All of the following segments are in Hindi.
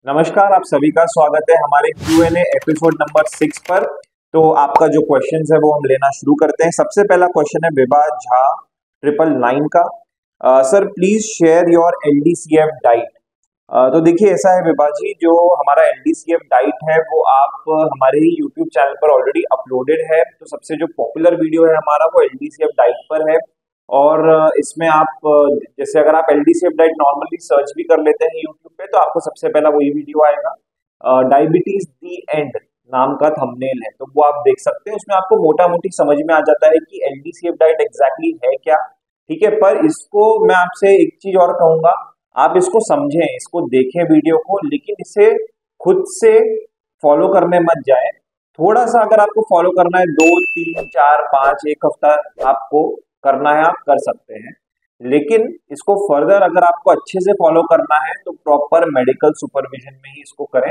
नमस्कार, आप सभी का स्वागत है हमारे Q&A एपिसोड नंबर 6 पर। तो आपका जो क्वेश्चंस है वो हम लेना शुरू करते हैं। सबसे पहला क्वेश्चन है विभा झा 999 का। Sir please share your LDCF diet. तो देखिए ऐसा है विभा जी, जो हमारा एलडीसीएफ डाइट है वो आप हमारे ही यूट्यूब चैनल पर ऑलरेडी अपलोडेड है। तो सबसे जो पॉपुलर वीडियो है हमारा वो एलडीसीएफ डाइट पर है। और इसमें आप जैसे अगर आप एलडीसीएफ डाइट नॉर्मली सर्च भी कर लेते हैं यूट्यूब पे तो आपको सबसे पहला वही वीडियो आएगा। डायबिटीज दी एंड नाम का थंबनेल है, तो वो आप देख सकते हैं। उसमें आपको मोटा मोटी समझ में आ जाता है कि एलडीसीएफ डाइट एग्जैक्टली है क्या। ठीक है, पर इसको मैं आपसे एक चीज और कहूंगा, आप इसको समझें, इसको देखें वीडियो को, लेकिन इसे खुद से फॉलो करने मत जाएं। थोड़ा सा अगर आपको फॉलो करना है, 2 3 4 5 एक हफ्ता आपको करना है, आप कर सकते हैं। लेकिन इसको फर्दर अगर आपको अच्छे से फॉलो करना है तो प्रॉपर मेडिकल सुपरविजन में ही इसको करें।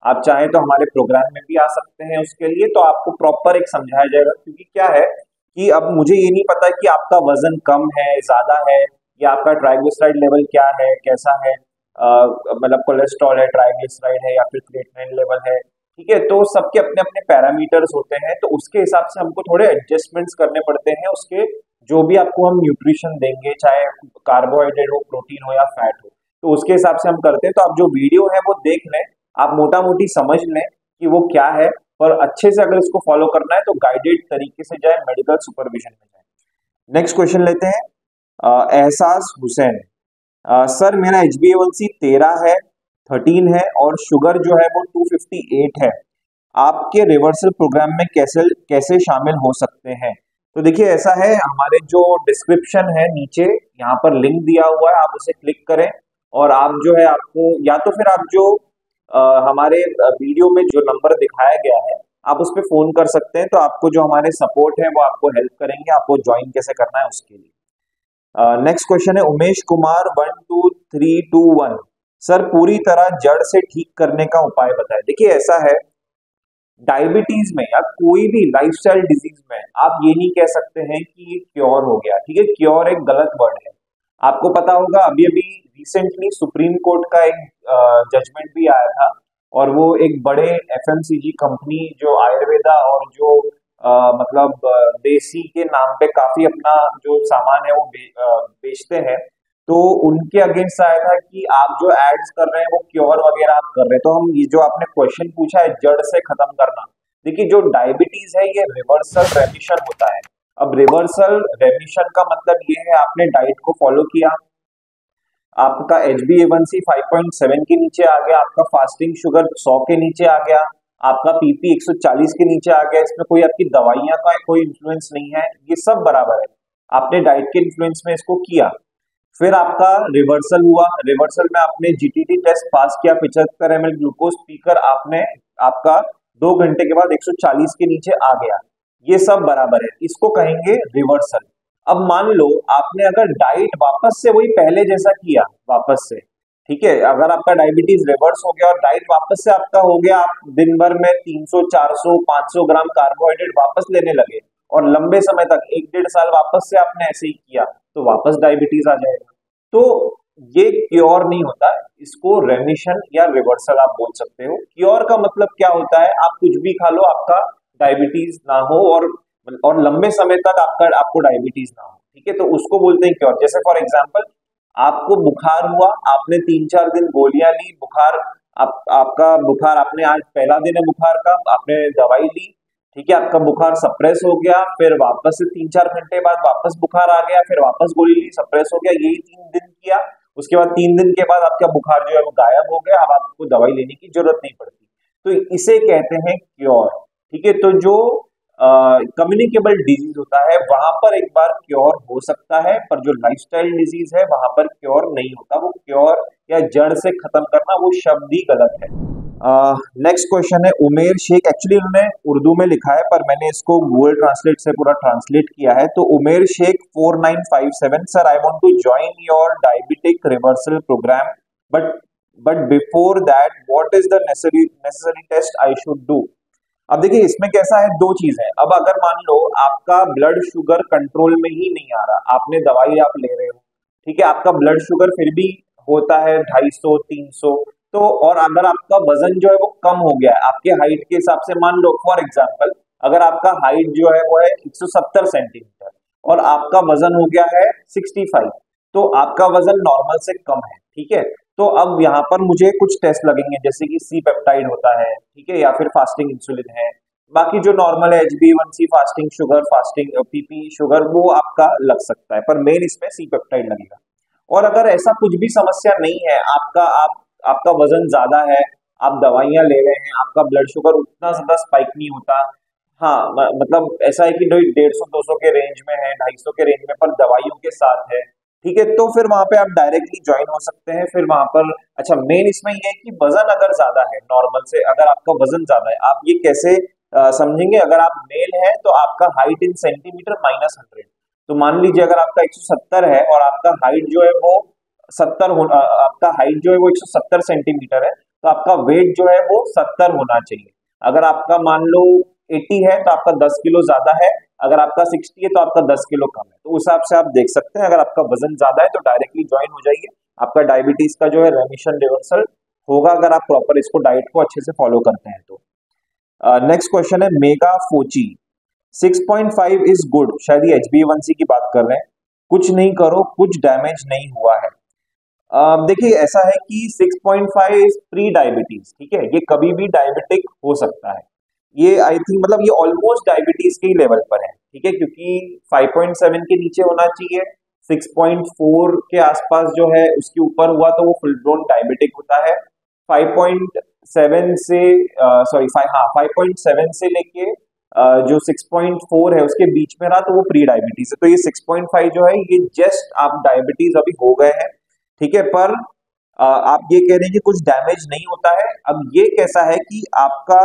आप चाहें तो हमारे प्रोग्राम में भी आ सकते हैं उसके लिए, तो आपको प्रॉपर एक समझाया जाएगा। क्योंकि क्या है कि अब मुझे ये नहीं पता कि आपका वजन कम है, ज्यादा है, या आपका ट्राइग्लिसराइड लेवल क्या है, कैसा है, मतलब कोलेस्ट्रॉल है, ट्राइग्लिसराइड है, या फिर क्रिएटिनिन लेवल है। ठीक है, तो सबके अपने अपने पैरामीटर्स होते हैं, तो उसके हिसाब से हमको थोड़े एडजस्टमेंट्स करने पड़ते हैं। उसके जो भी आपको हम न्यूट्रिशन देंगे, चाहे कार्बोहाइड्रेट हो, प्रोटीन हो या फैट हो, तो उसके हिसाब से हम करते हैं। तो आप जो वीडियो है वो देख लें, आप मोटा मोटी समझ लें कि वो क्या है, पर अच्छे से अगर इसको फॉलो करना है तो गाइडेड तरीके से जाए, मेडिकल सुपरविजन में जाए। नेक्स्ट क्वेश्चन लेते हैं। एहसास हुसैन, सर मेरा HbA1c 13 है, 13 है, और शुगर जो है वो 258 है। आपके रिवर्सल प्रोग्राम में कैसे कैसे शामिल हो सकते हैं? तो देखिए ऐसा है, हमारे जो डिस्क्रिप्शन है नीचे यहाँ पर लिंक दिया हुआ है, आप उसे क्लिक करें और आप जो है आपको, या तो फिर आप जो हमारे वीडियो में जो नंबर दिखाया गया है आप उस पर फोन कर सकते हैं। तो आपको जो हमारे सपोर्ट है वो आपको हेल्प करेंगे, आपको ज्वाइन कैसे करना है उसके लिए। नेक्स्ट क्वेश्चन है उमेश कुमार 12321, सर पूरी तरह जड़ से ठीक करने का उपाय बताएं। देखिए ऐसा है, डायबिटीज में या कोई भी लाइफस्टाइल डिजीज में आप ये नहीं कह सकते हैं कि ये क्योर हो गया। ठीक है, क्योर एक गलत वर्ड है। आपको पता होगा अभी अभी रिसेंटली सुप्रीम कोर्ट का एक जजमेंट भी आया था, और वो एक बड़े एफएमसीजी कंपनी जो आयुर्वेदा और जो मतलब देसी के नाम पे काफी अपना जो सामान है वो बेचते हैं, तो उनके अगेंस्ट आया था कि आप जो एड्स कर रहे हैं वो क्योर वगैरह आप कर रहे हैं। तो हम ये जो आपने क्वेश्चन पूछा है जड़ से खत्म करना, देखिए जो डायबिटीज है ये रिवर्सल रेमिशन होता है। अब रिवर्सल रेमिशन का मतलब ये है, आपने डाइट को फॉलो किया, आपका HbA1c 5.7 के नीचे आ गया, आपका फास्टिंग शुगर 100 के नीचे आ गया, आपका PP 140 के नीचे आ गया, इसमें कोई आपकी दवाइयां का कोई इन्फ्लुएंस नहीं है, ये सब बराबर है, आपने डाइट के इन्फ्लुएंस में इसको किया। फिर आपका रिवर्सल हुआ, रिवर्सल में आपने GTT टेस्ट पास किया, 75 ml ग्लूकोज पीकर आपने, आपका 2 घंटे के बाद 140 के नीचे आ गया, ये सब बराबर है, इसको कहेंगे रिवर्सल। अब मान लो आपने अगर डाइट वापस से वही पहले जैसा किया वापस से, ठीक है, अगर आपका डायबिटीज रिवर्स हो गया और डाइट वापस से आपका हो गया, आप दिन भर में 300 400 500 ग्राम कार्बोहाइड्रेट वापस लेने लगे और लंबे समय तक 1 1.5 साल वापस से आपने ऐसे ही किया, तो वापस डायबिटीज आ जाएगा। तो ये क्योर नहीं होता, इसको रेमिशन या रिवर्सल आप बोल सकते हो। क्योर का मतलब क्या होता है, आप कुछ भी खा लो आपका डायबिटीज ना हो, और लंबे समय तक आपको डायबिटीज ना हो। ठीक है, तो उसको बोलते हैं क्योर। जैसे फॉर एग्जांपल आपको बुखार हुआ, आपने 3 4 दिन गोलियां ली, बुखार आपका बुखार, आपने आज पहला दिन है बुखार का, आपने दवाई ली, ठीक है, आपका बुखार सप्रेस हो गया, फिर वापस से 3 4 घंटे बाद वापस बुखार आ गया, फिर वापस गोली ली, सप्रेस हो गया, यही 3 दिन किया। उसके बाद 3 दिन के बाद आपका बुखार जो है वो गायब हो गया, अब आपको दवाई लेने की जरूरत नहीं पड़ती, तो इसे कहते हैं क्योर। ठीक है, तो जो कम्युनिकेबल डिजीज होता है वहां पर एक बार क्योर हो सकता है, पर जो लाइफस्टाइल डिजीज है वहां पर क्योर नहीं होता। वो क्योर या जड़ से खत्म करना, वो शब्द ही गलत है। नेक्स्ट क्वेश्चन है उमेर शेख, एक्चुअली उन्होंने उर्दू में लिखा है पर मैंने इसको गूगल ट्रांसलेट से पूरा ट्रांसलेट किया है। तो Umer Shaikh 4957, sir I want to join your diabetic reversal programme, but before that what is the necessary test I should do. अब देखिए इसमें कैसा है, दो चीज है। अब अगर मान लो आपका ब्लड शुगर कंट्रोल में ही नहीं आ रहा, आपने दवाई आप ले रहे हो, ठीक है, आपका ब्लड शुगर फिर भी होता है 250 300, तो और अगर आपका वजन जो है वो कम हो गया है आपके हाइट के हिसाब से, मान लो फॉर एग्जांपल अगर आपका हाइट जो है वो है 170 सेंटीमीटर और आपका वजन हो गया है 65, तो आपका वजन नॉर्मल से कम है, ठीक है। तो अब यहाँ पर मुझे कुछ टेस्ट लगेंगे जैसे कि सी पेप्टाइड होता है, ठीक है, या फिर फास्टिंग इंसुलिन है, बाकी जो नॉर्मल है HbA1c, fasting sugar, fasting PP sugar, वो आपका लग सकता है, पर मेन इसमें सी पेप्टाइड लगेगा। और अगर ऐसा कुछ भी समस्या नहीं है, आपका वजन ज्यादा है, आप दवाइयां ले रहे हैं, आपका ब्लड शुगर उतना ज्यादा स्पाइक नहीं होता, हाँ मतलब ऐसा है कि 150-200 के रेंज में है, 250 के रेंज में, पर दवाइयों के साथ है, ठीक है, तो फिर वहां पे आप डायरेक्टली ज्वाइन हो सकते हैं। फिर वहां पर अच्छा मेन इसमें ये है कि वजन अगर ज्यादा है नॉर्मल से, अगर आपका वजन ज्यादा है, आप ये कैसे समझेंगे, अगर आप मेल है तो आपका हाइट इन सेंटीमीटर -100, तो मान लीजिए अगर आपका 170 है और आपका हाइट जो है वो 70 हो, आपका हाइट जो है वो 170 सेंटीमीटर है, तो आपका वेट जो है वो 70 होना चाहिए। अगर आपका मान लो 80 है तो आपका 10 किलो ज्यादा है, अगर आपका 60 है तो आपका 10 किलो कम है, तो उस हिसाब से आप देख सकते हैं। अगर आपका वजन ज्यादा है तो डायरेक्टली ज्वाइन हो जाइए, आपका डायबिटीज का जो है रेमिशन रिवर्सल होगा अगर आप प्रॉपर इसको डाइट को अच्छे से फॉलो करते हैं तो। नेक्स्ट क्वेश्चन है मेगा फोची, 6.5 इज गुड, शायद ये HbA1c की बात कर रहे हैं, कुछ नहीं करो कुछ डैमेज नहीं हुआ है। देखिए ऐसा है कि 6.5 इज प्री डायबिटीज, ठीक है, ये कभी भी डायबिटिक हो सकता है, ये आई थिंक मतलब ये ऑलमोस्ट डायबिटीज के ही लेवल पर है, ठीक है, क्योंकि 5.7 के नीचे होना चाहिए, 6.4 के आसपास जो है उसके ऊपर हुआ तो वो फुल ब्लोन डायबिटिक होता है, 5.7 से सॉरी 5.7 से लेके जो 6.4 है उसके बीच में रहा तो वो प्री डायबिटीज है, तो ये 6.5 जो है ये जस्ट आप डायबिटीज अभी हो गए हैं, ठीक है, पर आप ये कह रहे हैं कि कुछ डैमेज नहीं होता है। अब ये कैसा है कि आपका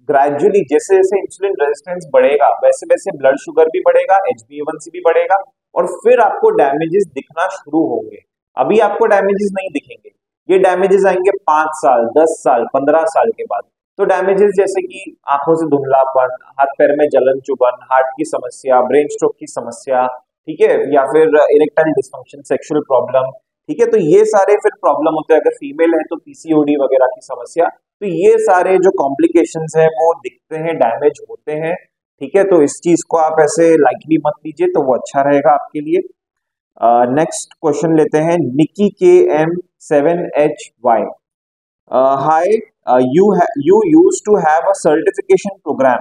ग्रेजुअली जैसे जैसे इंसुलिन रेजिस्टेंस बढ़ेगा वैसे वैसे ब्लड शुगर भी बढ़ेगा, HbA1c भी बढ़ेगा, और फिर आपको डैमेजेस दिखना शुरू होंगे। अभी आपको डैमेजेस नहीं दिखेंगे, ये डैमेजेस आएंगे 5 साल, 10 साल, 15 साल के बाद। तो डैमेजेस जैसे कि आंखों से धुंधलापन, हाथ पैर में जलन चुभन, हार्ट की समस्या, ब्रेन स्ट्रोक की समस्या, ठीक है, या फिर इरेक्टाइल डिस्फंक्शन, सेक्सुअल प्रॉब्लम, ठीक है, तो ये सारे फिर प्रॉब्लम होते हैं। अगर फीमेल है तो PCOD वगैरह की समस्या, तो ये सारे जो कॉम्प्लिकेशंस है वो दिखते हैं, डैमेज होते हैं, ठीक है, तो इस चीज को आप ऐसे लाइटली मत लीजिए, तो वो अच्छा रहेगा आपके लिए। नेक्स्ट क्वेश्चन लेते हैं निकी KM7HY, hi, you used to have a certification program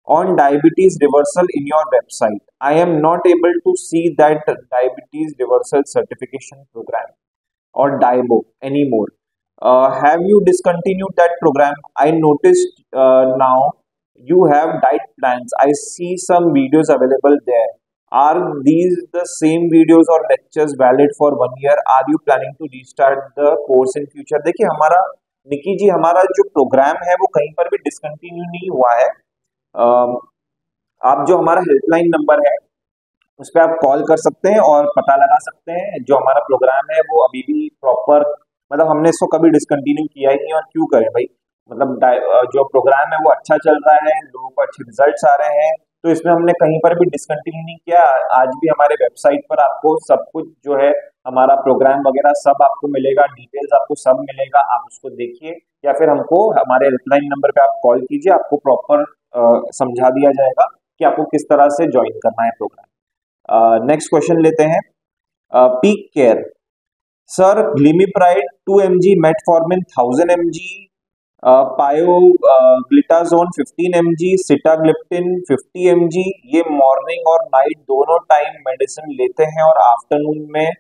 on diabetes reversal in your website. I am not able to see that diabetes reversal certification program or DIBO anymore. Have you discontinued that program? I noticed now you have diet plans. I see some videos available there. Are these the same videos or lectures valid for 1 year? Are you planning to restart the course in future? देखिए हमारा निकी जी, हमारा जो प्रोग्राम है वो कहीं पर भी डिसकंटिन्यू नहीं हुआ है। आप जो हमारा हेल्पलाइन नंबर है उस पर आप कॉल कर सकते हैं और पता लगा सकते हैं, जो हमारा प्रोग्राम है वो अभी भी प्रॉपर, मतलब हमने इसको कभी डिसकंटिन्यू किया ही नहीं, और क्यों करें भाई, मतलब जो प्रोग्राम है वो अच्छा चल रहा है, लोगों को अच्छे रिजल्ट्स आ रहे हैं, तो इसमें हमने कहीं पर भी डिसकंटिन्यू नहीं किया। आज भी हमारे वेबसाइट पर आपको सब कुछ जो है हमारा प्रोग्राम वगैरह सब आपको मिलेगा, डिटेल्स आपको सब मिलेगा, आप उसको देखिए, या फिर हमको हमारे हेल्पलाइन नंबर पे आप कॉल कीजिए, आपको प्रॉपर समझा दिया जाएगा कि आपको किस तरह से ज्वाइन करना है प्रोग्राम। नेक्स्ट क्वेश्चन लेते हैं peak care, sir glimepiride 2 mg, metformin 1000 mg, pioglitazone 15 mg, sitagliptin 50 mg, ये मॉर्निंग और नाइट दोनों टाइम मेडिसिन लेते हैं और आफ्टरनून में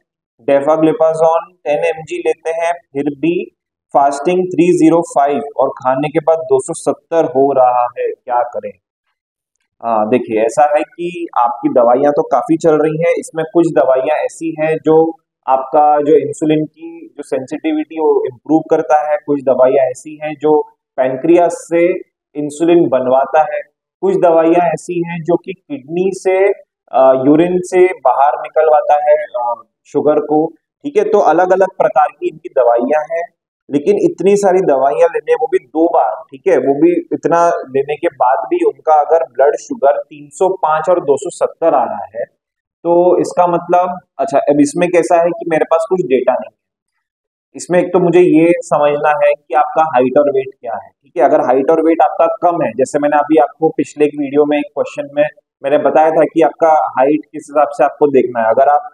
डेफाग्लिपाजोन 10 mg लेते हैं, फिर भी फास्टिंग 305 और खाने के बाद 270 हो रहा है, क्या करें? देखिए ऐसा है कि आपकी दवाइयां तो काफी चल रही हैं, इसमें कुछ दवाइयां ऐसी हैं जो आपका जो इंसुलिन की जो सेंसिटिविटी वो इम्प्रूव करता है, कुछ दवाइयां ऐसी हैं जो पैनक्रियास से इंसुलिन बनवाता है, कुछ दवाइयां ऐसी हैं जो कि किडनी से यूरिन से बाहर निकलवाता है शुगर को, ठीक है, तो अलग अलग प्रकार की इनकी दवाइयां हैं, लेकिन इतनी सारी दवाइयां लेने, वो भी 2 बार, ठीक है, वो भी इतना लेने के बाद भी उनका अगर ब्लड शुगर 305 और 270 आ रहा है, तो इसका मतलब अच्छा अब इसमें कैसा है कि मेरे पास कुछ डेटा नहीं इसमें एक तो मुझे ये समझना है कि आपका हाइट और वेट क्या है, ठीक है। अगर हाइट और वेट आपका कम है, जैसे मैंने अभी आपको पिछले एक वीडियो में एक क्वेश्चन में मैंने बताया था कि आपका हाइट किस हिसाब से आपको देखना है। अगर आप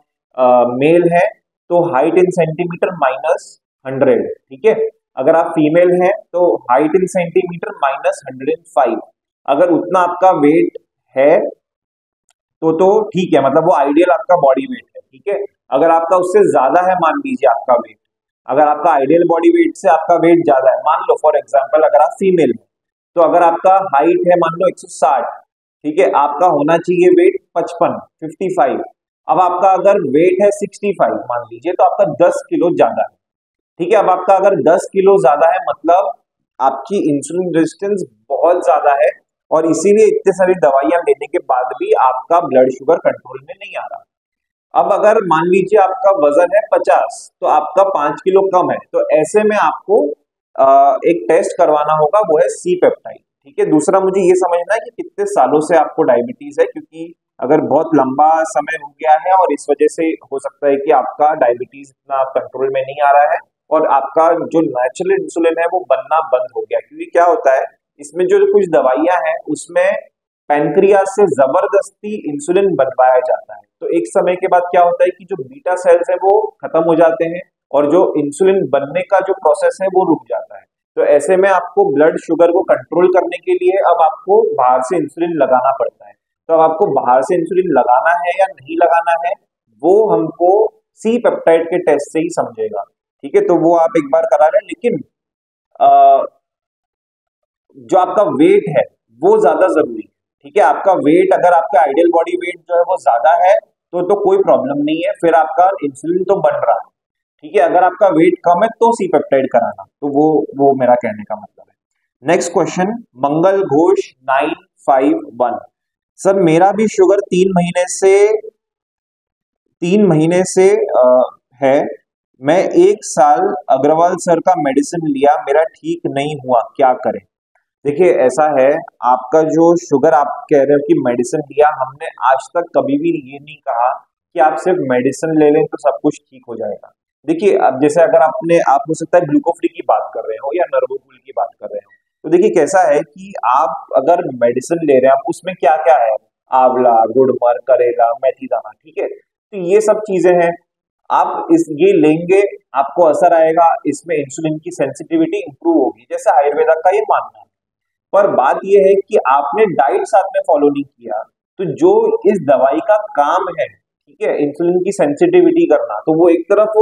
मेल है तो हाइट इन सेंटीमीटर -100, ठीक है। अगर आप फीमेल हैं तो हाइट इन सेंटीमीटर -105। अगर उतना आपका वेट है तो ठीक है, मतलब वो आइडियल आपका बॉडी वेट है, ठीक है। अगर आपका उससे ज्यादा है, मान लीजिए आपका वेट, अगर आपका आइडियल बॉडी वेट से आपका वेट ज्यादा है, मान लो फॉर एग्जांपल अगर आप फीमेल हैं, तो अगर आपका हाइट है मान लो 160, ठीक है, आपका होना चाहिए वेट 55। अब आपका अगर वेट है 65 मान लीजिए, तो आपका 10 किलो ज्यादा है, ठीक है। अब आपका अगर 10 किलो ज्यादा है, मतलब आपकी इंसुलिन रेजिस्टेंस बहुत ज्यादा है, और इसीलिए इतने सारी दवाइयां लेने के बाद भी आपका ब्लड शुगर कंट्रोल में नहीं आ रहा। अब अगर मान लीजिए आपका वजन है 50, तो आपका 5 किलो कम है, तो ऐसे में आपको एक टेस्ट करवाना होगा, वो है सी पेप्टाइड, ठीक है। दूसरा मुझे ये समझना है कि कितने सालों से आपको डायबिटीज है, क्योंकि अगर बहुत लंबा समय हो गया है और इस वजह से हो सकता है कि आपका डायबिटीज इतना कंट्रोल में नहीं आ रहा है, और आपका जो नेचुरल इंसुलिन है वो बनना बंद हो गया। क्योंकि क्या होता है, इसमें जो कुछ दवाइयां हैं उसमें पैनक्रियास से जबरदस्ती इंसुलिन बनवाया जाता है, तो एक समय के बाद क्या होता है कि जो बीटा सेल्स है वो खत्म हो जाते हैं, और जो इंसुलिन बनने का जो प्रोसेस है वो रुक जाता है। तो ऐसे में आपको ब्लड शुगर को कंट्रोल करने के लिए अब आपको बाहर से इंसुलिन लगाना पड़ता है। तो अब आपको बाहर से इंसुलिन लगाना है या नहीं लगाना है, वो हमको सी पेप्टाइड के टेस्ट से ही समझेगा, ठीक है। तो वो आप एक बार करा लें, लेकिन अ, जो आपका वेट है वो ज्यादा जरूरी है, ठीक है। आपका वेट, अगर आपका आइडियल बॉडी वेट जो है वो ज्यादा है तो कोई प्रॉब्लम नहीं है, फिर आपका इंसुलिन तो बन रहा है, ठीक है। अगर आपका वेट कम है तो सी पेप्टाइड कराना, तो वो मेरा कहने का मतलब है। नेक्स्ट क्वेश्चन, मंगल घोष 951। सर मेरा भी शुगर 3 महीने से है। मैं 1 साल अग्रवाल सर का मेडिसिन लिया, मेरा ठीक नहीं हुआ, क्या करें? देखिए ऐसा है, आपका जो शुगर आप कह रहे हो कि मेडिसिन लिया, हमने आज तक कभी भी ये नहीं कहा कि आप सिर्फ मेडिसिन ले लें तो सब कुछ ठीक हो जाएगा। देखिए अब जैसे अगर आप हो सकता है ग्लूकोफ्री की बात कर रहे हो या नर्वोकुल की बात कर रहे हो, तो देखिए कैसा है कि आप अगर मेडिसिन ले रहे हैं, आप उसमें क्या क्या है, आंवला, गुड़मर, करेला, मेथी दाना, ठीक है, तो ये सब चीजें हैं। आप ये लेंगे, आपको असर आएगा, इसमें इंसुलिन की सेंसिटिविटी इंप्रूव होगी, जैसे आयुर्वेदा का ये मानना है। पर बात यह है कि आपने डाइट साथ में फॉलो नहीं किया, तो जो इस दवाई का काम है, ठीक है, इंसुलिन की सेंसिटिविटी करना, तो वो एक तरफ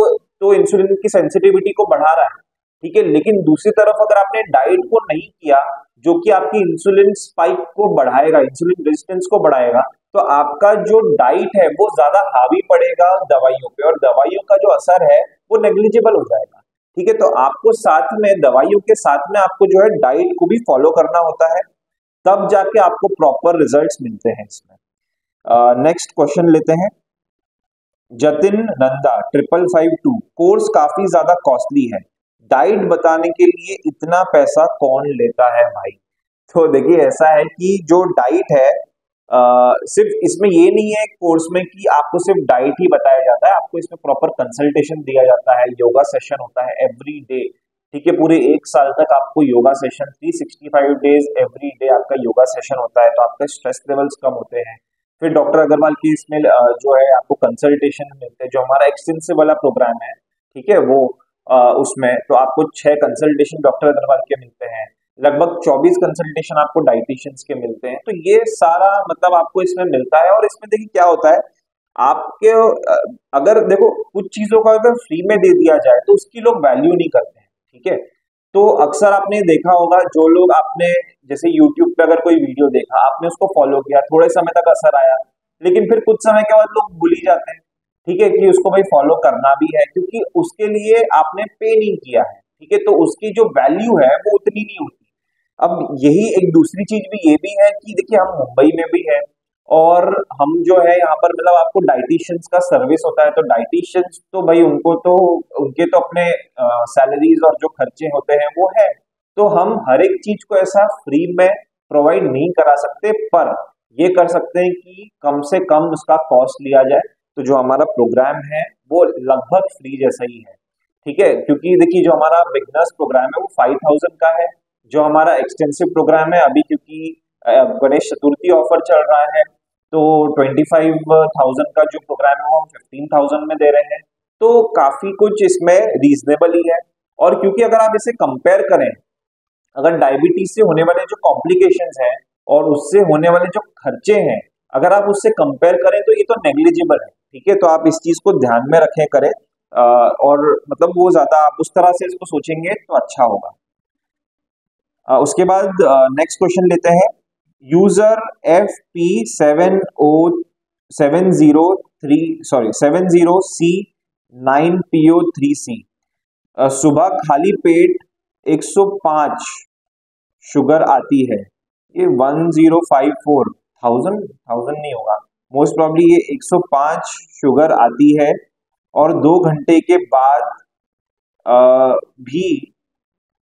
तो इंसुलिन की सेंसिटिविटी को बढ़ा रहा है, ठीक है, लेकिन दूसरी तरफ अगर आपने डाइट को नहीं किया, जो कि आपकी इंसुलिन स्पाइक को बढ़ाएगा, इंसुलिन रेजिस्टेंस को बढ़ाएगा, तो आपका जो डाइट है वो ज्यादा हावी पड़ेगा दवाइयों पे, और दवाइयों का जो असर है वो नेग्लिजिबल हो जाएगा, ठीक है। तो आपको साथ में, दवाइयों के साथ में आपको जो है डाइट को भी फॉलो करना होता है, तब जाके आपको प्रॉपर रिजल्ट्स मिलते हैं इसमें। नेक्स्ट क्वेश्चन लेते हैं, जतिन नंदा 5552। कोर्स काफी ज्यादा कॉस्टली है, डाइट बताने के लिए इतना पैसा कौन लेता है भाई? तो देखिए ऐसा है कि जो डाइट है, सिर्फ इसमें ये नहीं है कोर्स में कि आपको सिर्फ डाइट ही बताया जाता है, आपको इसमें प्रॉपर कंसल्टेशन दिया जाता है, योगा सेशन होता है एवरी डे, ठीक है। पूरे 1 साल तक आपको yoga session, 365 days every day आपका योगा सेशन होता है, तो आपके स्ट्रेस लेवल्स कम होते हैं। फिर डॉक्टर अग्रवाल की इसमें जो है आपको कंसल्टेशन मिलते हैं, जो हमारा एक्सटेंसिव वाला प्रोग्राम है, ठीक है, वो उसमें तो आपको 6 कंसल्टेशन डॉक्टर अग्रवाल के मिलते हैं, लगभग 24 कंसल्टेशन आपको डाइटिशियंस के मिलते हैं, तो ये सारा मतलब आपको इसमें मिलता है। और इसमें देखिए क्या होता है, आपके अगर देखो कुछ चीजों का अगर फ्री में दे दिया जाए तो उसकी लोग वैल्यू नहीं करते हैं, ठीक है। तो अक्सर आपने देखा होगा, जो लोग आपने जैसे यूट्यूब पे अगर कोई वीडियो देखा, आपने उसको फॉलो किया, थोड़े समय तक असर आया, लेकिन फिर कुछ समय के बाद लोग भूल ही जाते हैं, ठीक है, कि उसको भाई फॉलो करना भी है, क्योंकि उसके लिए आपने पे नहीं किया है, ठीक है, तो उसकी जो वैल्यू है वो उतनी नहीं होती। अब यही एक दूसरी चीज भी ये भी है कि देखिए हम मुंबई में भी है, और हम जो है यहाँ पर मतलब आपको डाइटिशियंस का सर्विस होता है, तो डाइटिशियंस तो भाई उनको तो उनके तो अपने सैलरीज और जो खर्चे होते हैं वो है, तो हम हर एक चीज को ऐसा फ्री में प्रोवाइड नहीं करा सकते, पर ये कर सकते हैं कि कम से कम उसका कॉस्ट लिया जाए। तो जो हमारा प्रोग्राम है वो लगभग फ्री जैसा ही है, ठीक है, क्योंकि देखिए जो हमारा बिगनर्स प्रोग्राम है वो 5000 का है। जो हमारा एक्सटेंसिव प्रोग्राम है अभी, क्योंकि गणेश चतुर्थी ऑफर चल रहा है, तो 25,000 का जो प्रोग्राम है वो हम 15,000 में दे रहे हैं। तो काफी कुछ इसमें रीजनेबल ही है। और क्योंकि अगर आप इसे कंपेयर करें, अगर डायबिटीज से होने वाले जो कॉम्प्लिकेशंस हैं और उससे होने वाले जो खर्चे हैं, अगर आप उससे कंपेयर करें तो ये तो नेग्लिजिबल है। ठीक है, तो आप इस चीज को ध्यान में रखें करें। और मतलब वो ज्यादा आप उस तरह से इसको सोचेंगे तो अच्छा होगा। उसके बाद नेक्स्ट क्वेश्चन लेते हैं। यूजर FP703 सुबह खाली पेट 105 शुगर आती है। ये 1054 थाउजेंड नहीं होगा, मोस्ट प्रॉब्ली ये 105 शुगर आती है और 2 घंटे के बाद भी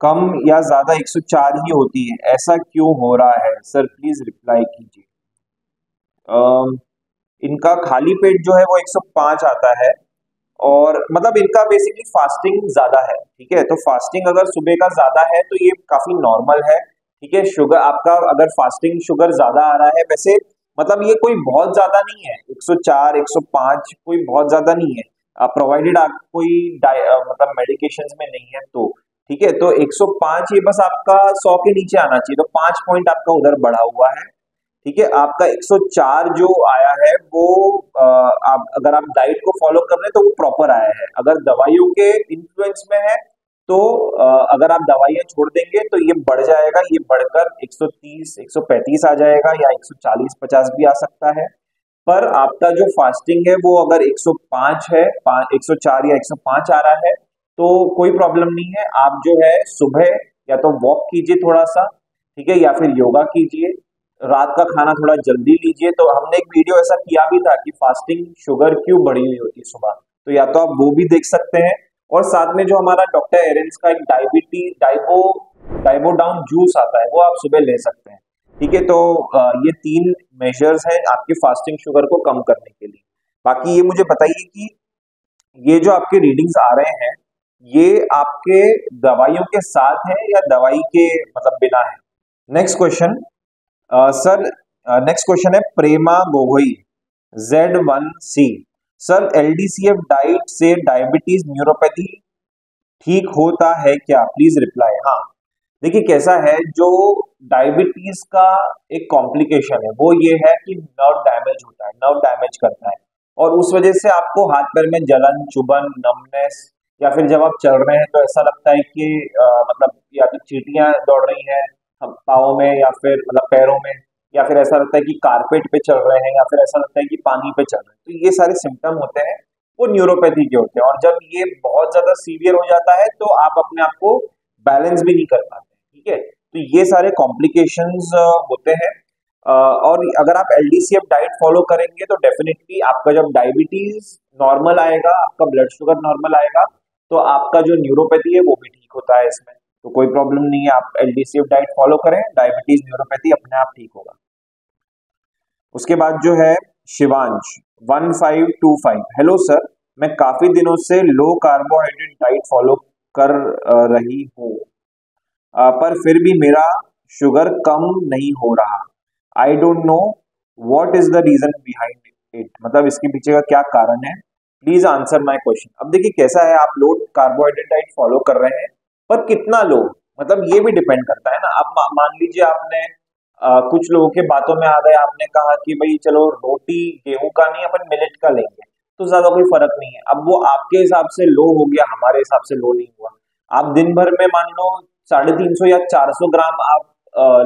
कम या ज्यादा 104 ही होती है, ऐसा क्यों हो रहा है सर, प्लीज रिप्लाई कीजिए। इनका खाली पेट जो है वो 105 आता है, और मतलब इनका बेसिकली फास्टिंग ज्यादा है। ठीक है, तो फास्टिंग अगर सुबह का ज्यादा है तो ये काफी नॉर्मल है। ठीक है, शुगर आपका अगर फास्टिंग शुगर ज्यादा आ रहा है, वैसे मतलब ये कोई बहुत ज्यादा नहीं है, 104 105 कोई बहुत ज्यादा नहीं है, प्रोवाइडेड आप कोई मतलब मेडिकेशंस में नहीं है तो। ठीक है, तो 105 ये बस आपका 100 के नीचे आना चाहिए, तो 5 पॉइंट आपका उधर बढ़ा हुआ है। ठीक है, आपका 104 जो आया है वो आप अगर आप डाइट को फॉलो कर रहे हैं तो वो प्रॉपर आया है। अगर दवाइयों के इन्फ्लुएंस में है तो अगर आप दवाइयां छोड़ देंगे तो ये बढ़ जाएगा, ये बढ़कर 130 135 आ जाएगा, या 140 50 भी आ सकता है। पर आपका जो फास्टिंग है वो अगर 105 है, 104 या 105 आ रहा है, तो कोई प्रॉब्लम नहीं है। आप जो है सुबह या तो वॉक कीजिए थोड़ा सा, ठीक है, या फिर योगा कीजिए, रात का खाना थोड़ा जल्दी लीजिए। तो हमने एक वीडियो ऐसा किया भी था कि फास्टिंग शुगर क्यों बढ़ी हुई होती है सुबह, तो या तो आप वो भी देख सकते हैं। और साथ में जो हमारा डॉक्टर एरेंस का एक डाइबो डाउन जूस आता है वो आप सुबह ले सकते हैं। ठीक है, तो ये 3 मेजर्स हैं आपके फास्टिंग शुगर को कम करने के लिए। बाकी ये मुझे बताइए कि ये जो आपके रीडिंग्स आ रहे हैं, ये आपके दवाइयों के साथ है या दवाई के मतलब बिना है। Next question sir, next question है Prema Gogoi Z1C। Sir, LDCF diet से डायबिटीज न्यूरोपैथी ठीक होता है क्या, प्लीज रिप्लाई। हाँ, देखिए कैसा है, जो डायबिटीज का एक कॉम्प्लिकेशन है वो ये है कि नर्व डैमेज होता है, नर्व डैमेज करता है, और उस वजह से आपको हाथ पैर में जलन, चुभन, नमनेस, या फिर जब आप चल रहे हैं तो ऐसा लगता है कि मतलब या तो चींटियां दौड़ रही हैं पाँव में, या फिर मतलब पैरों में, या फिर ऐसा लगता है कि कारपेट पे चल रहे हैं, या फिर ऐसा लगता है कि पानी पे चल रहे हैं। तो ये सारे सिम्टम होते हैं वो न्यूरोपैथी के होते हैं, और जब ये बहुत ज्यादा सीवियर हो जाता है तो आप अपने आप को बैलेंस भी नहीं कर पाते। ठीक है, तो ये सारे कॉम्प्लिकेशंस होते हैं। और अगर आप LDCF डाइट फॉलो करेंगे तो डेफिनेटली आपका जब डायबिटीज नॉर्मल आएगा, आपका ब्लड शुगर नॉर्मल आएगा, तो आपका जो न्यूरोपैथी है वो भी ठीक होता है इसमें। तो कोई प्रॉब्लम नहीं है, आप LDCF डाइट फॉलो करें, डायबिटीज न्यूरोपैथी अपने आप ठीक होगा। उसके बाद जो है शिवांश 1525, हेलो सर, मैं काफी दिनों से लो कार्बोहाइड्रेट डाइट फॉलो कर रही हूँ, पर फिर भी मेरा शुगर कम नहीं हो रहा। I don't know what is the reason behind it, मतलब इसके पीछे का क्या कारण है, प्लीज आंसर माय क्वेश्चन। अब देखिए कैसा है, आप लो कार्बोहाइड्रेट डाइट फॉलो कर रहे हैं, पर कितना लो, मतलब ये भी डिपेंड करता है ना। अब मान लीजिए आपने कुछ लोगों के बातों में आ गए, आपने कहा कि भाई चलो रोटी गेहूं का नहीं अपन मिलेट का लेंगे, तो ज्यादा कोई फर्क नहीं है। अब वो आपके हिसाब से लो हो गया, हमारे हिसाब से लो नहीं हुआ। आप दिन भर में मान लो 350 या 400 ग्राम आप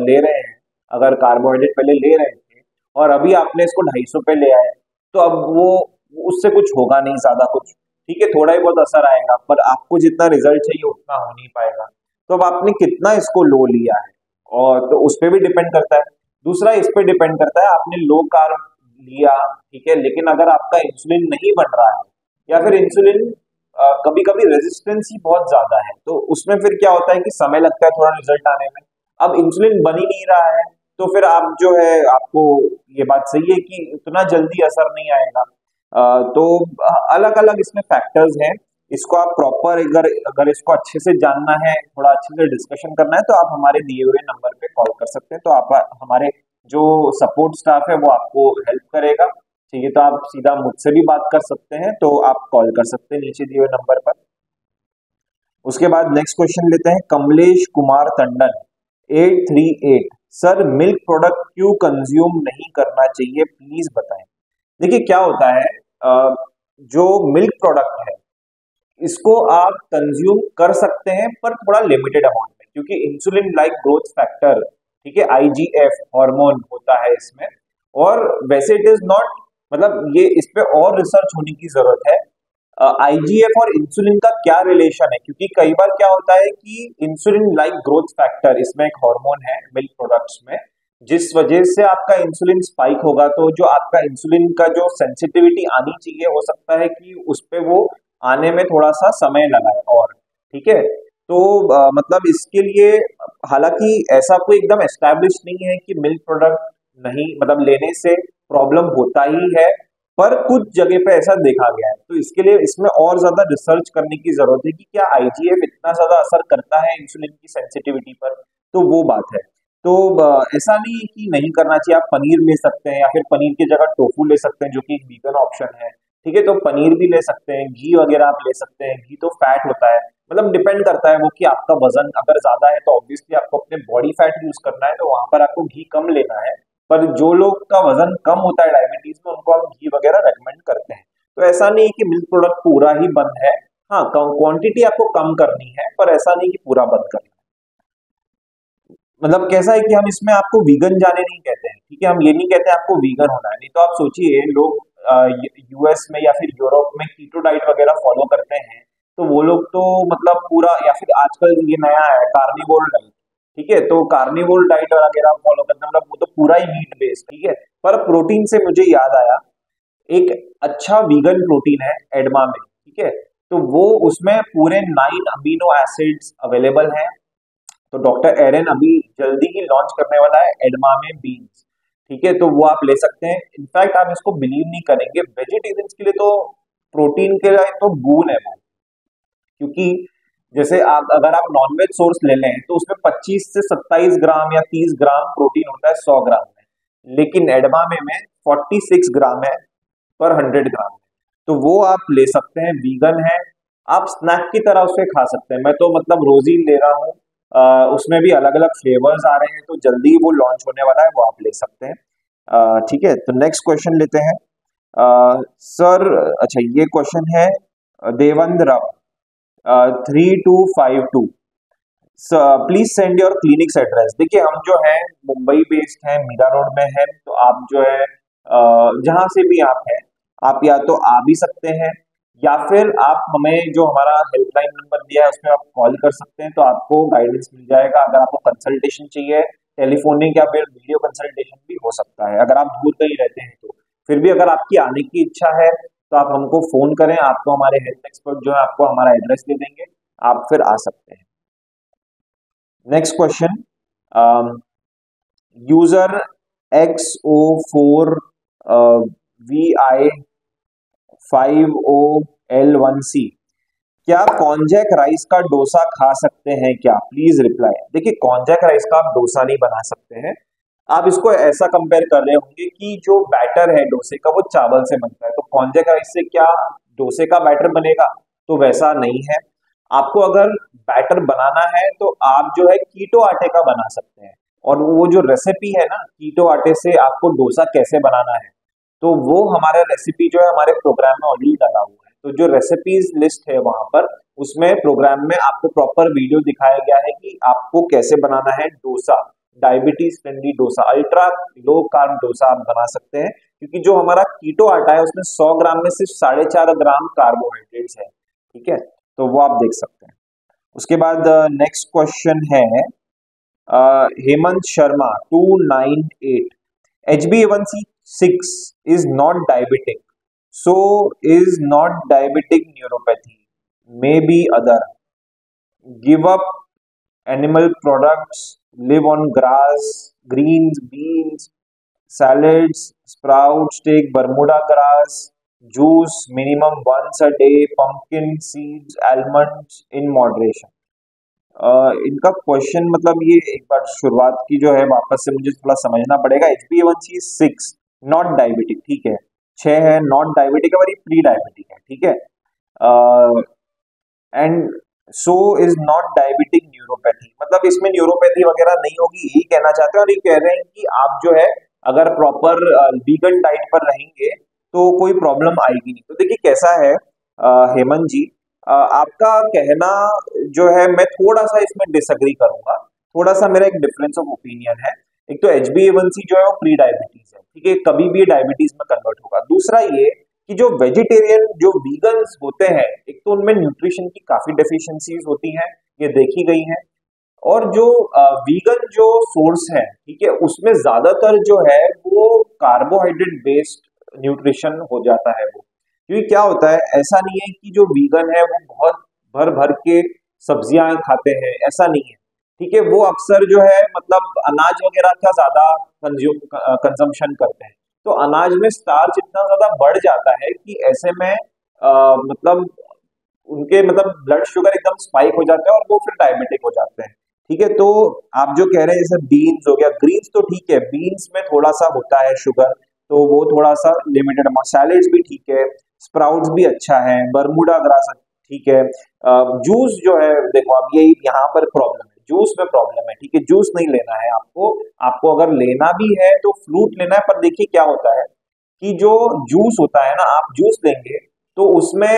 ले रहे हैं, अगर कार्बोहाइड्रेट पहले ले रहे थे और अभी आपने इसको 250 पे ले आए, तो अब वो उससे कुछ होगा नहीं ज्यादा कुछ। ठीक है, थोड़ा ही बहुत असर आएगा, पर आपको जितना रिजल्ट चाहिए उतना हो नहीं पाएगा। तो अब आपने कितना इसको लो लिया है, और तो उस पर भी डिपेंड करता है। दूसरा इस पे डिपेंड करता है, आपने लो कार्ब लिया, ठीक है, लेकिन अगर आपका इंसुलिन नहीं बन रहा है, या फिर इंसुलिन कभी कभी रेजिस्टेंस ही बहुत ज्यादा है, तो उसमें फिर क्या होता है कि समय लगता है थोड़ा रिजल्ट आने में। अब इंसुलिन बन ही नहीं रहा है, तो फिर आप जो है, आपको ये बात सही है कि उतना जल्दी असर नहीं आएगा। तो अलग अलग इसमें फैक्टर्स हैं, इसको आप प्रॉपर अगर अगर इसको अच्छे से जानना है, थोड़ा अच्छे से डिस्कशन करना है, तो आप हमारे दिए हुए नंबर पे कॉल कर सकते हैं। तो आप हमारे जो सपोर्ट स्टाफ है वो आपको हेल्प करेगा। ठीक है, तो आप सीधा मुझसे भी बात कर सकते हैं, तो आप कॉल कर सकते हैं नीचे दिए हुए नंबर पर। उसके बाद नेक्स्ट क्वेश्चन लेते हैं, Kamlesh Kumar Tandon 838। Sir, milk product क्यों कंज्यूम नहीं करना चाहिए, प्लीज बताएं। देखिए क्या होता है, अ, जो मिल्क प्रोडक्ट है इसको आप कंज्यूम कर सकते हैं पर थोड़ा लिमिटेड अमाउंट में, क्योंकि इंसुलिन लाइक ग्रोथ फैक्टर, ठीक है, आईजीएफ हार्मोन होता है इसमें। और वैसे इट इज नॉट, मतलब ये इस पे और रिसर्च होने की जरूरत है। आईजीएफ और इंसुलिन का क्या रिलेशन है, क्योंकि कई बार क्या होता है कि इंसुलिन लाइक ग्रोथ फैक्टर इसमें एक हार्मोन है मिल्क प्रोडक्ट्स में, जिस वजह से आपका इंसुलिन स्पाइक होगा, तो जो आपका इंसुलिन का जो सेंसिटिविटी आनी चाहिए, हो सकता है कि उस पे वो आने में थोड़ा सा समय लगा है। और ठीक है, तो मतलब इसके लिए, हालांकि ऐसा कोई एकदम एस्टैब्लिश नहीं है कि मिल्क प्रोडक्ट नहीं, मतलब लेने से प्रॉब्लम होता ही है, पर कुछ जगह पे ऐसा देखा गया है। तो इसके लिए इसमें और ज्यादा रिसर्च करने की जरूरत है कि क्या आईजीएफ इतना ज्यादा असर करता है इंसुलिन की सेंसिटिविटी पर, तो वो बात है। तो ऐसा नहीं है कि नहीं करना चाहिए, आप पनीर ले सकते हैं या फिर पनीर की जगह टोफू ले सकते हैं जो कि एक वीगन ऑप्शन है। ठीक है, तो पनीर भी ले सकते हैं, घी वगैरह आप ले सकते हैं, घी तो फैट होता है, मतलब डिपेंड करता है वो कि आपका वजन अगर ज्यादा है तो ऑब्वियसली आपको अपने बॉडी फैट यूज करना है, तो वहां पर आपको घी कम लेना है। पर जो लोग का वजन कम होता है डायबिटीज में, उनको हम घी वगैरह रेकमेंड करते हैं। तो ऐसा नहीं है कि मिल्क प्रोडक्ट पूरा ही बंद है, हाँ क्वांटिटी आपको कम करनी है, पर ऐसा नहीं कि पूरा बंद करना है। मतलब कैसा है कि हम इसमें आपको वीगन जाने नहीं कहते हैं, ठीक है, हम ये नहीं कहते हैं आपको वीगन होना है। नहीं तो आप सोचिए, लोग यूएस में या फिर यूरोप में कीटो डाइट वगैरह फॉलो करते हैं, तो वो लोग तो मतलब पूरा, या फिर आजकल ये नया है कार्निवोर डाइट, ठीक है, तो कार्निवोर डाइट वगैरह फॉलो करते हैं, मतलब वो तो पूरा ही मीट बेस्ड, ठीक है। पर प्रोटीन से मुझे याद आया, एक अच्छा वीगन प्रोटीन है एडमा में, ठीक है, तो वो उसमें पूरे 9 अमीनो एसिड्स अवेलेबल हैं। तो डॉक्टर एरन अभी जल्दी ही लॉन्च करने वाला है एडमामे बीन्स, ठीक है, तो वो आप ले सकते हैं। इनफैक्ट आप इसको बिलीव नहीं करेंगे, वेजिटेरियंस के लिए तो प्रोटीन के लिए तो बून है वो, क्योंकि जैसे आप अगर आप नॉनवेज सोर्स ले लें तो उसमें 25 से 27 ग्राम या 30 ग्राम प्रोटीन होता है 100 ग्राम में, लेकिन एडमामे में 46 ग्राम है पर 100 ग्राम। तो वो आप ले सकते हैं, वीगन है, आप स्नैक की तरह उसे खा सकते हैं। मैं तो मतलब रोज ही ले रहा हूँ, उसमें भी अलग अलग फ्लेवर्स आ रहे हैं, तो जल्दी ही वो लॉन्च होने वाला है, वो आप ले सकते हैं। ठीक है, तो नेक्स्ट क्वेश्चन लेते हैं। सर, अच्छा ये क्वेश्चन है Devand Rao 3252, please send your clinic's address. देखिए हम जो है मुंबई बेस्ड हैं, मीरा रोड में है, तो आप जो है जहां से भी आप हैं, आप या तो आ भी सकते हैं, या फिर आप हमें जो हमारा हेल्पलाइन नंबर दिया है उसमें आप कॉल कर सकते हैं, तो आपको गाइडेंस मिल जाएगा। अगर आपको कंसल्टेशन चाहिए, टेलीफोनिक या फिर वीडियो कंसल्टेशन भी हो सकता है, अगर आप दूर कहीं रहते हैं तो। फिर भी अगर आपकी आने की इच्छा है तो आप हमको फोन करें, आपको हमारे हेल्थ एक्सपर्ट जो है आपको हमारा एड्रेस दे देंगे, आप फिर आ सकते हैं। Next question, user XO4 VI5OL1C, क्या कॉन्जैक राइस का डोसा खा सकते हैं क्या, प्लीज रिप्लाई। देखिए कॉन्जैक राइस का आप डोसा नहीं बना सकते हैं। आप इसको ऐसा कंपेयर कर रहे होंगे कि जो बैटर है डोसे का वो चावल से बनता है, तो कॉन्जैक राइस से क्या डोसे का बैटर बनेगा, तो वैसा नहीं है। आपको अगर बैटर बनाना है तो आप जो है कीटो आटे का बना सकते हैं, और वो जो रेसिपी है ना कीटो आटे से आपको डोसा कैसे बनाना है, तो वो हमारा रेसिपी जो है हमारे प्रोग्राम में ऑलरेडी डाला हुआ है। तो जो रेसिपीज लिस्ट है वहां पर, उसमें प्रोग्राम में आपको प्रॉपर वीडियो दिखाया गया है कि आपको कैसे बनाना है dosa, diabetes friendly dosa, ultra low carb dosa आप बना सकते हैं, क्योंकि जो हमारा कीटो आटा है उसमें 100 ग्राम में सिर्फ 4.5 ग्राम कार्बोहाइड्रेट्स है, ठीक है, तो वो आप देख सकते हैं। उसके बाद नेक्स्ट क्वेश्चन है Hemant Sharma 298, HbA1c 6 is not diabetic, so is not diabetic neuropathy, maybe other, give up animal products, live on grass, greens, beans, salads, sprouts, take Bermuda grass, juice minimum once a day, pumpkin seeds, almonds in moderation. इनका क्वेश्चन मतलब ये एक बार शुरुआत की जो है वापस से मुझे थोड़ा समझना पड़ेगा। HbA1c 6, नॉट डायबिटिक, ठीक है। 6 है, नॉट डायबिटिक है और ये प्री डायबिटिक है, ठीक है। And so is not diabetic neuropathy, मतलब इसमें न्यूरोपैथी वगैरह नहीं होगी, यही कहना चाहते हैं। और ये कह रहे हैं कि आप जो है अगर प्रॉपर वीगन डाइट पर रहेंगे तो कोई प्रॉब्लम आएगी नहीं। तो देखिए कैसा है हेमंत जी, आपका कहना जो है मैं थोड़ा सा इसमें डिसएग्री करूंगा। थोड़ा सा मेरा एक डिफरेंस ऑफ ओपिनियन है। एक तो HbA1c जो है वो प्री डायबिटीज है, ठीक है, कभी भी डायबिटीज में कन्वर्ट होगा। दूसरा ये कि जो वेजिटेरियन जो वीगन्स होते हैं, एक तो उनमें न्यूट्रिशन की काफी डेफिशिएंसीज होती हैं, ये देखी गई हैं। और जो वीगन जो सोर्स है, ठीक है, उसमें ज्यादातर जो है वो कार्बोहाइड्रेट बेस्ड न्यूट्रिशन हो जाता है वो। क्योंकि क्या होता है, ऐसा नहीं है कि जो वीगन है वो बहुत भर भर के सब्जियां खाते हैं, ऐसा नहीं है, ठीक है। वो अक्सर जो है मतलब अनाज वगैरह का ज्यादा कंजम्पशन करते हैं। तो अनाज में स्टार्च इतना ज्यादा बढ़ जाता है कि ऐसे में मतलब उनके मतलब ब्लड शुगर एकदम स्पाइक हो जाता है और वो फिर डायबिटिक हो जाते हैं, ठीक है। तो आप जो कह रहे हैं जैसे बीन्स हो गया, ग्रीन्स तो ठीक है, बीन्स में थोड़ा सा होता है शुगर, तो वो थोड़ा सा लिमिटेड अमाउंट, सैलेड्स भी ठीक है, स्प्राउट्स भी अच्छा है, बरमूडा ग्रास ठीक है। जूस जो है देखो, अब यही यहाँ पर प्रॉब्लम है, जूस में प्रॉब्लम है, ठीक है। जूस नहीं लेना है आपको, आपको अगर लेना भी है तो फ्रूट लेना है। पर देखिए क्या होता है कि जो जूस होता है ना, आप जूस लेंगे तो उसमें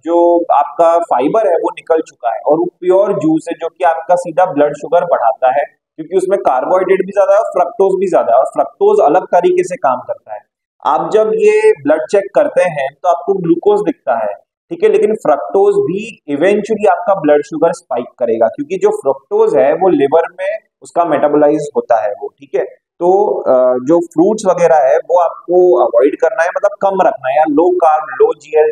जो आपका फाइबर है वो निकल चुका है और वो प्योर जूस है जो कि आपका सीधा ब्लड शुगर बढ़ाता है, क्योंकि उसमें कार्बोहाइड्रेट भी ज्यादा है और फ्रक्टोज भी ज्यादा है, और फ्रक्टोज अलग तरीके से काम करता है। आप जब ये ब्लड चेक करते हैं तो आपको ग्लूकोज दिखता है, ठीक है, लेकिन फ्रक्टोज भी इवेंचुअली आपका ब्लड शुगर स्पाइक करेगा, क्योंकि जो फ्रक्टोज है वो लिवर में उसका मेटाबोलाइज होता है वो, ठीक है। तो जो फ्रूट्स वगैरह है वो आपको अवॉइड करना है, मतलब कम रखना है, या low carb, low GL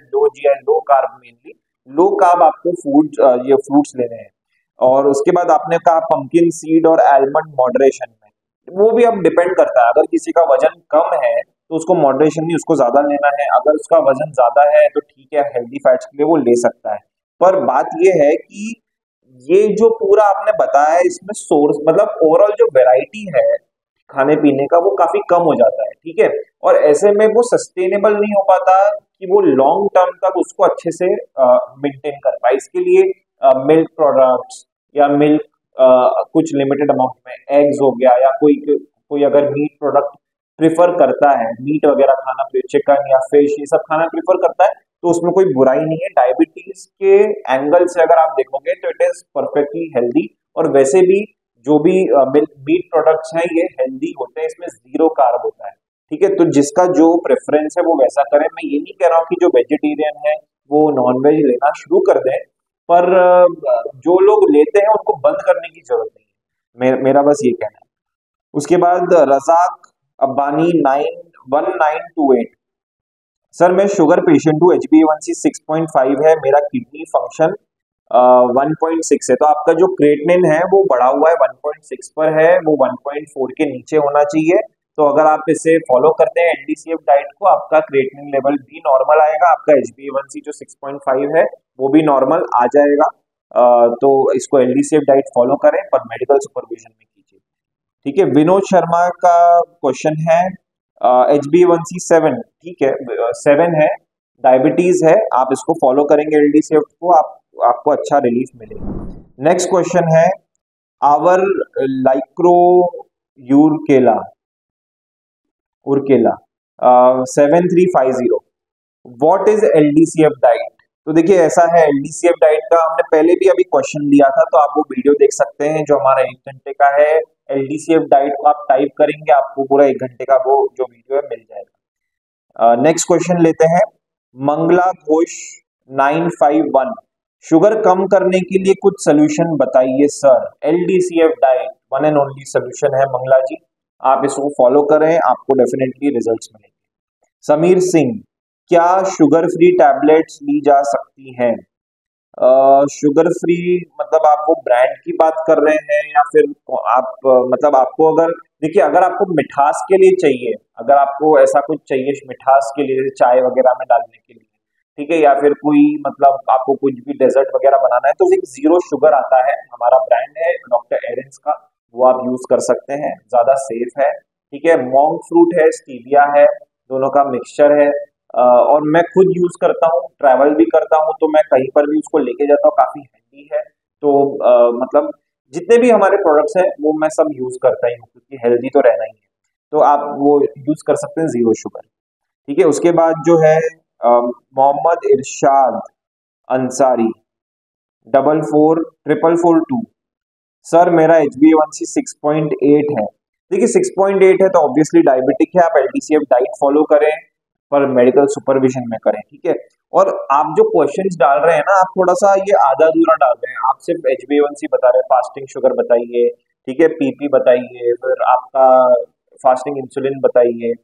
low carb, mainly low carb आपको फूड ये फ्रूट्स लेने हैं। और उसके बाद आपने कहा पंपकिन सीड और आलमंड मॉडरेशन में, वो भी अब डिपेंड करता है। अगर किसी का वजन कम है तो उसको मॉडरेशन नहीं, उसको ज्यादा लेना है। अगर उसका वजन ज्यादा है तो ठीक है, हेल्दी फैट्स के लिए वो ले सकता है। पर बात ये है कि ये जो पूरा आपने बताया है इसमें सोर्स मतलब ओवरऑल जो वैरायटी है खाने पीने का वो काफी कम हो जाता है, ठीक है। और ऐसे में वो सस्टेनेबल नहीं हो पाता कि वो लॉन्ग टर्म तक उसको अच्छे से मेंटेन कर पाए। इसके लिए मिल्क प्रोडक्ट्स या मिल्क कुछ लिमिटेड अमाउंट में, एग्स हो गया, या कोई कोई अगर मीट प्रोडक्ट प्रिफर करता है, मीट वगैरह खाना, चिकन या फिश ये सब खाना प्रिफर करता है, तो उसमें कोई बुराई नहीं है। डायबिटीज के एंगल से अगर आप देखोगे तो इट इज परफेक्टली हेल्दी। और वैसे भी जो भी मीट प्रोडक्ट्स हैं ये हेल्दी होते हैं, इसमें जीरो कार्ब होता है, ठीक है। तो जिसका जो प्रेफरेंस है वो वैसा करें। मैं ये नहीं कह रहा हूँ कि जो वेजिटेरियन है वो नॉनवेज लेना शुरू कर दें, पर जो लोग लेते हैं उनको बंद करने की जरूरत नहीं है, मेरा बस ये कहना है। उसके बाद रजाक अब्बानी 91928, सर मैं शुगर पेशेंट हूँ, HbA1c 6.5 है, मेरा किडनी फंक्शन 1.6 है। तो आपका जो क्रेटनिन है वो बढ़ा हुआ है, 1.6 पर है, वो 1.4 के नीचे होना चाहिए। तो अगर आप इसे फॉलो करते हैं LDCF डाइट को, आपका क्रेटनिन लेवल भी नॉर्मल आएगा, आपका HbA1c जो 6.5 है वो भी नॉर्मल आ जाएगा। तो इसको LDCF डाइट फॉलो करें, पर मेडिकल सुपरविजन में कीजिए, ठीक है। विनोद शर्मा का क्वेश्चन है HbA1c 7, ठीक है, 7 है, डायबिटीज है, आप इसको फॉलो करेंगे LDCF को, आपको अच्छा रिलीफ मिलेगा। नेक्स्ट क्वेश्चन है आवर लाइक्रो यूरकेला उर्केला 7350, व्हाट इज LDCF डाइट। तो देखिए ऐसा है, LDCF डाइट का हमने पहले भी अभी क्वेश्चन दिया था, तो आप वो वीडियो देख सकते हैं जो हमारा 1 घंटे का है। LDCF डाइट को आप टाइप करेंगे, आपको पूरा 1 घंटे का वो जो वीडियो है मिल जाएगा। नेक्स्ट क्वेश्चन लेते हैं मंगला घोष 951, शुगर कम करने के लिए कुछ सोल्यूशन बताइए sir. LDCF diet one and only solution है मंगला जी, आप इसको फॉलो करें, आपको डेफिनेटली रिजल्ट्स मिलेंगे। समीर सिंह, क्या शुगर फ्री टैबलेट्स ली जा सकती हैं। शुगर फ्री मतलब आप वो ब्रांड की बात कर रहे हैं या फिर आप मतलब आपको अगर देखिए अगर आपको मिठास के लिए चाहिए, अगर आपको ऐसा कुछ चाहिए मिठास के लिए जैसे चाय वगैरह में डालने के लिए, ठीक है, या फिर कोई मतलब आपको कुछ भी डेजर्ट वगैरह बनाना है तो एक जीरो शुगर आता है, हमारा ब्रांड है डॉक्टर एरेंस का, वो आप यूज कर सकते हैं, ज्यादा सेफ है। ठीक है, मॉन्क फ्रूट है, स्टीविया है, दोनों का मिक्सचर है। और मैं खुद यूज करता हूँ, ट्रैवल भी करता हूँ तो मैं कहीं पर भी उसको लेके जाता हूँ, काफी हैंडी है। तो मतलब जितने भी हमारे प्रोडक्ट्स हैं वो मैं सब यूज करता ही हूँ क्योंकि हेल्दी तो रहना ही है। तो आप वो यूज कर सकते हैं जीरो शुगर। ठीक है, उसके बाद जो है मोहम्मद इरशाद अंसारी 444442। सर मेरा HbA1c 6.8 है। देखिए 6.8 है तो ऑब्वियसली डायबिटिक है, आप LDCF डाइट फॉलो करें पर मेडिकल सुपरविजन में करें। ठीक है, और आप जो क्वेश्चंस डाल रहे हैं ना, आप थोड़ा सा ये आधा अधूरा डाल रहे हैं, आप सिर्फ HbA1c बता रहे हैं, फास्टिंग शुगर बताइए, ठीक है, PP बताइए, फिर आपका फास्टिंग इंसुलिन बताइए,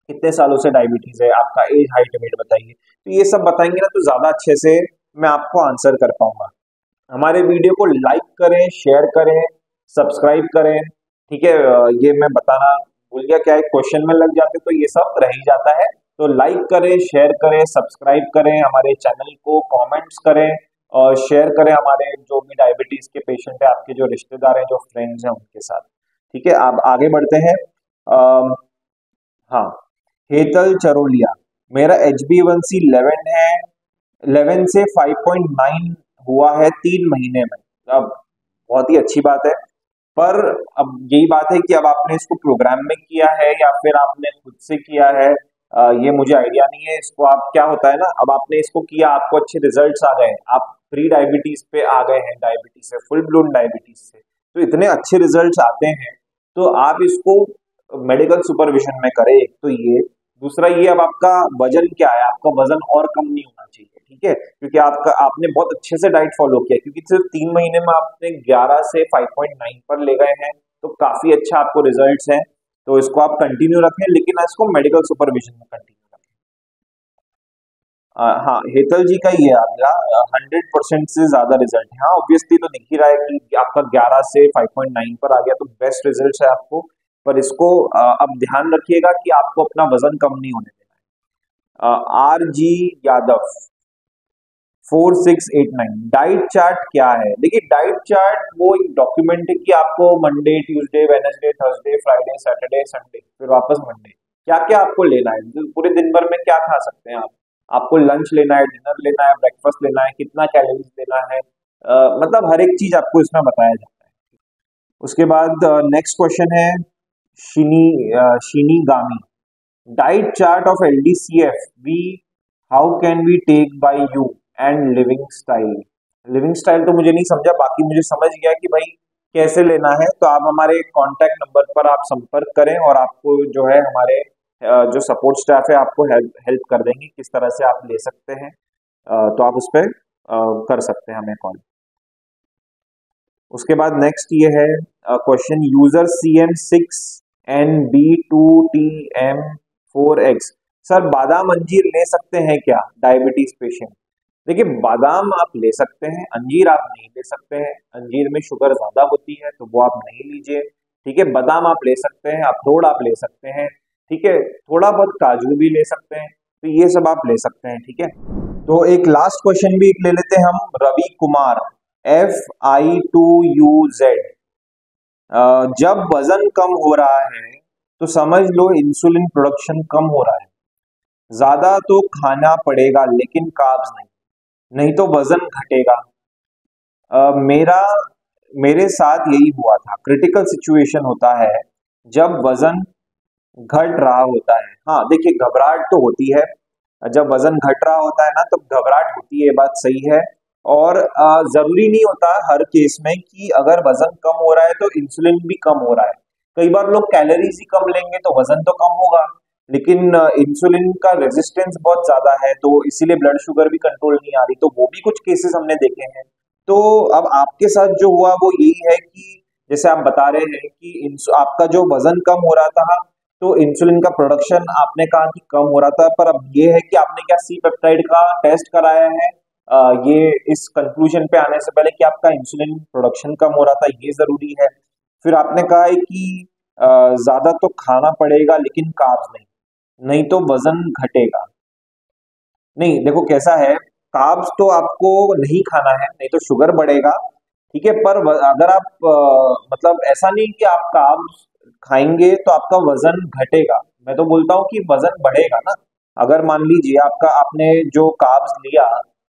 कितने सालों से डायबिटीज है, आपका एज हाइट वेट बताइए। तो ये सब बताएंगे ना तो ज्यादा अच्छे से मैं आपको आंसर कर पाऊंगा। हमारे वीडियो को लाइक करें, शेयर करें, सब्सक्राइब करें। ठीक है, ये मैं बताना भूल गया, क्या है क्वेश्चन में लग जाते तो ये सब रह ही जाता है। तो लाइक करें, शेयर करें, सब्सक्राइब करें हमारे चैनल को, कमेंट्स करें और शेयर करें हमारे जो भी डायबिटीज के पेशेंट है, आपके जो रिश्तेदार हैं, जो फ्रेंड्स हैं उनके साथ। ठीक है, आप आगे बढ़ते हैं। अम, हाँ, हेतल चरोलिया, मेरा HbA1c 11 है, 11 से 5.9 हुआ है 3 महीने में। अब बहुत ही अच्छी बात है, पर अब यही बात है कि अब आपने इसको प्रोग्राम में किया है या फिर आपने खुद से किया है, ये मुझे आइडिया नहीं है। इसको आप क्या होता है ना, अब आपने इसको किया, आपको अच्छे रिजल्ट्स आ गए, आप प्री डायबिटीज पे आ गए हैं, डायबिटीज से फुल ब्लोन डायबिटीज से, तो इतने अच्छे रिजल्ट्स आते हैं तो आप इसको मेडिकल सुपरविजन में करें। एक तो ये, दूसरा ये, अब आपका वजन क्या है, आपका वजन और कम नहीं होना चाहिए। ठीक है, क्योंकि आपका आपने बहुत अच्छे से डाइट फॉलो किया, क्योंकि सिर्फ 3 महीने में आपने 11 से 5.9 पर ले गए हैं, तो काफी अच्छा आपको रिजल्ट्स हैं। तो इसको आप कंटिन्यू रखें, लेकिन इसको मेडिकल सुपरविजन में कंटिन्यू रखें। हाँ, हेतल जी का ही है आपका 100% से ज्यादा रिजल्ट है। हाँ, ऑब्वियसली तो दिख ही रहा है कि आपका 11 से 5.9 पर आ गया, तो बेस्ट रिजल्ट है आपको। पर इसको अब ध्यान रखिएगा कि आपको अपना वजन कम नहीं होने देना है। RG यादव 4689, डाइट चार्ट क्या है? देखिए डाइट चार्ट वो एक डॉक्यूमेंट है कि आपको Monday, Tuesday, Wednesday, Thursday, Friday, Saturday, Sunday, फिर वापस मंडे, क्या क्या आपको लेना है, पूरे दिन भर में क्या खा सकते हैं आप, आपको लंच लेना है, डिनर लेना है, ब्रेकफास्ट लेना है, कितना कैलोरीज लेना है, मतलब हर एक चीज आपको इसमें बताया जाता है। उसके बाद नेक्स्ट क्वेश्चन है शिनी गामी, diet chart of LDCF we, how can we take by you and living style. Living style तो मुझे नहीं समझा, बाकी मुझे समझ गया कि भाई कैसे लेना है। तो आप हमारे कांटेक्ट नंबर पर आप संपर्क करें और आपको जो है हमारे जो सपोर्ट स्टाफ है आपको हेल्प हेल्प कर देंगे किस तरह से आप ले सकते हैं। तो आप उस पर कर सकते हैं हमें कॉल। उसके बाद नेक्स्ट ये है क्वेश्चन, यूजर CM6NB2TM4X, सर बादाम अंजीर ले सकते हैं क्या डायबिटीज पेशेंट? देखिए बादाम आप ले सकते हैं, अंजीर आप नहीं ले सकते हैं, अंजीर में शुगर ज्यादा होती है तो वो आप नहीं लीजिए। ठीक है, बादाम आप ले सकते हैं, अखरोट आप ले सकते हैं, ठीक है, थोड़ा बहुत काजू भी ले सकते हैं, तो ये सब आप ले सकते हैं। ठीक है, तो एक लास्ट क्वेश्चन भी ले लेते हैं हम, रवि कुमार FI2UZ, जब वजन कम हो रहा है तो समझ लो इंसुलिन प्रोडक्शन कम हो रहा है, ज्यादा तो खाना पड़ेगा लेकिन कार्ब्स नहीं, नहीं तो वजन घटेगा। मेरा मेरे साथ यही हुआ था, क्रिटिकल सिचुएशन होता है जब वजन घट रहा होता है। हाँ देखिए घबराहट तो होती है, जब वजन घट रहा होता है ना तो घबराहट होती है, ये बात सही है। और जरूरी नहीं होता हर केस में कि अगर वजन कम हो रहा है तो इंसुलिन भी कम हो रहा है, कई बार लोग कैलोरीज ही कम लेंगे तो वजन तो कम होगा, लेकिन इंसुलिन का रेजिस्टेंस बहुत ज्यादा है तो इसीलिए ब्लड शुगर भी कंट्रोल नहीं आ रही, तो वो भी कुछ केसेस हमने देखे हैं। तो अब आपके साथ जो हुआ वो यही है कि जैसे आप बता रहे हैं कि आपका जो वजन कम हो रहा था तो इंसुलिन का प्रोडक्शन आपने कहा कि कम हो रहा था, पर अब ये है कि आपने क्या सी पेप्टाइड का टेस्ट कराया है ये इस कंक्लूजन पे आने से पहले कि आपका इंसुलिन प्रोडक्शन कम हो रहा था, ये जरूरी है। फिर आपने कहा है कि ज्यादा तो खाना पड़ेगा लेकिन कार्ब्स नहीं, नहीं तो वजन घटेगा। नहीं देखो कैसा है, कार्ब्स तो आपको नहीं खाना है, नहीं तो शुगर बढ़ेगा। ठीक है, पर अगर आप मतलब ऐसा नहीं कि आप कार्ब्स खाएंगे तो आपका वजन घटेगा। मैं तो बोलता हूँ कि वजन बढ़ेगा ना। अगर मान लीजिए आपका आपने जो कार्ब्स लिया,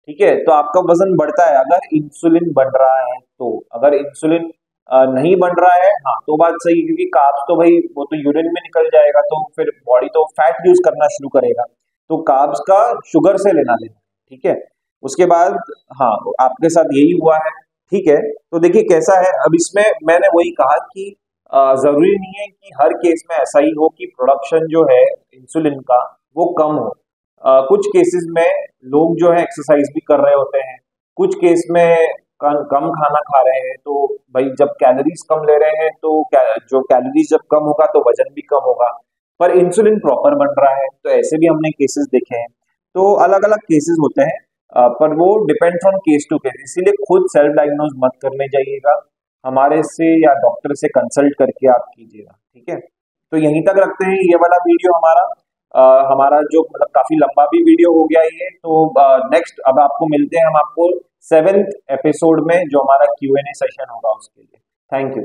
ठीक है, तो आपका वजन बढ़ता है अगर इंसुलिन बढ़ रहा है तो। अगर इंसुलिन नहीं बढ़ रहा है, हाँ तो बात सही है, क्योंकि कार्ब्स तो भाई वो तो यूरिन में निकल जाएगा, तो फिर बॉडी तो फैट यूज करना शुरू करेगा। तो कार्ब्स का शुगर से लेना देना, ठीक है। उसके बाद हाँ, आपके साथ यही हुआ है, ठीक है। तो देखिए कैसा है, अब इसमें मैंने वही कहा कि जरूरी नहीं है कि हर केस में ऐसा ही हो कि प्रोडक्शन जो है इंसुलिन का वो कम हो। कुछ केसेस में लोग जो है एक्सरसाइज भी कर रहे होते हैं, कुछ केस में कम खाना खा रहे हैं, तो भाई जब कैलोरीज कम ले रहे हैं तो जो कैलोरीज जब कम होगा तो वजन भी कम होगा। पर इंसुलिन प्रॉपर बन रहा है, तो ऐसे भी हमने केसेस देखे हैं। तो अलग अलग केसेस होते हैं, पर वो depends on case to case, इसीलिए खुद सेल्फ डायग्नोज मत करने जाइएगा। हमारे से या डॉक्टर से कंसल्ट करके आप कीजिएगा, ठीक है। तो यहीं तक रखते हैं ये वाला वीडियो हमारा। हमारा जो मतलब काफी लंबा भी वीडियो हो गया ये, तो नेक्स्ट अब आपको मिलते हैं हम आपको 7th एपिसोड में, जो हमारा Q&A सेशन होगा उसके लिए। Thank you.